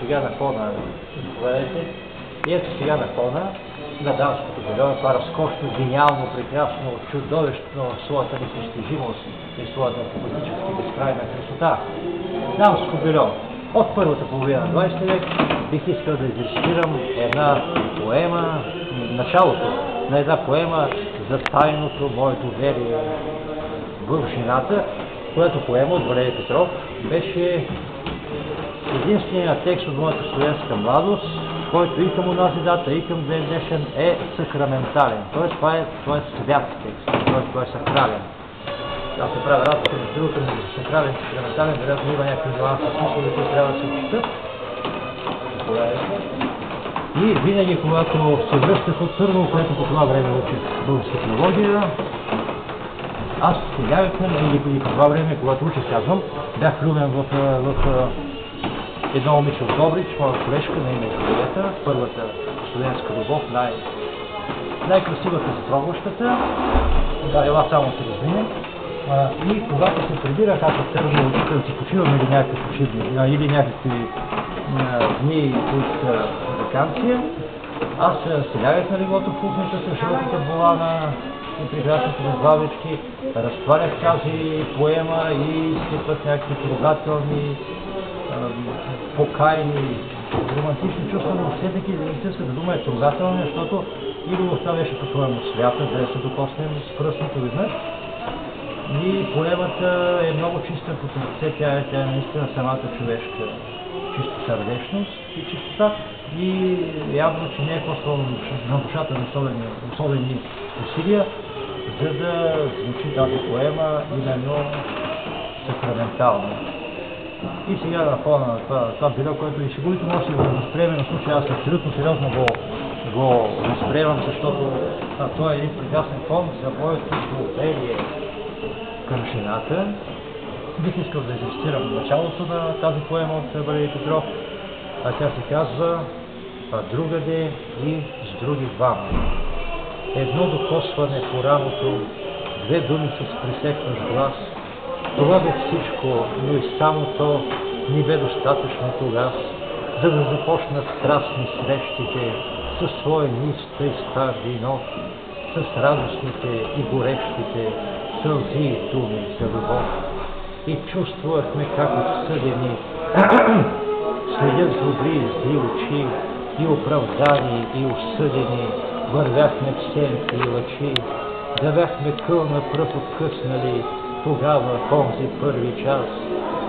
сега на фона, заповядайте, и ето сега на фона на дамското бельо, това разкошно, гениално, прекрасно, чудовищно в своята непостижимост и своята поетически безкрайна красота. Дамско бельо. От първата половина на 20 век бих искал да изрецитирам една поема, началото на една поема за тайното мое доверие в жената, която поема от Валерий Петров беше единственият текст от моята студентска младост, който и към онази дата, и към ден днешен е сакраментален. Тоест, това е свят текст, той е сакрален. Аз се правя разлика между другото между сакрален и сакраментален, вероятно има някакви нюанси, които трябва да се отчитат. И винаги, когато се връщах от Търново, което по това време учих българска филология, аз сега или по това време, когато учих, казвам, бях влюбен в едно момиче от Добрич, моя колежка на име Жулиета, първата студентска любов, най-красивата затрогващата. Да, ела само се размине. И когато се прибирах, аз от Търново да си почивам или някакви почивни, или някакви дни от ваканция, аз се лягах на леглото в кухнята с жълтите волана и прекрасните главички, разтварях тази поема и изпитвах някакви трогателни, покайни, романтични чувства, но все-таки истинската дума е трогателна, защото и любовта беше по-своему свята, да се докоснем с пръстното веднъж. И поемата е много чиста по сърце, тя е наистина самата човешка чиста сърдечност и чистота. И явно, че не е просто на душата на особени усилия, за да звучи тази поема именно сакраментално. И сега на фона на това бельо, което и сигурно може да се възприеме, на случай аз абсолютно сериозно го възприемам, защото това е един прекрасен фон за моето доверие към жената. Бих искал да изрецитирам началото на тази поема от Валерий Петров, а тя се казва "Другаде и с други двама". Едно докосване по рамото, две думи с пресекващ глас. Това бе всичко, но и само то ни бе достатъчно тогас, за да започнат страстни срещите със своя ниста и стар вино, с радостните и горещите сълзи и думи за любов. И чувствахме как отсъдени следят с добри и зли очи, и оправдани, и осъдени, вървяхме в сенки и лъчи, да бяхме кълна пръв откъснали тогава в онзи първи час,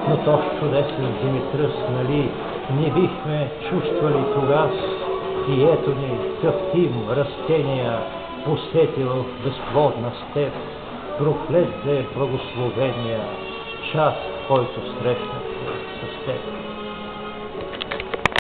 но то с чудесен земетръс, нали, не бихме чувствали тогас, и ето ни къвтим растения, посетил в безплодна степ, проклет да е благословения час, който срещнахме с теб.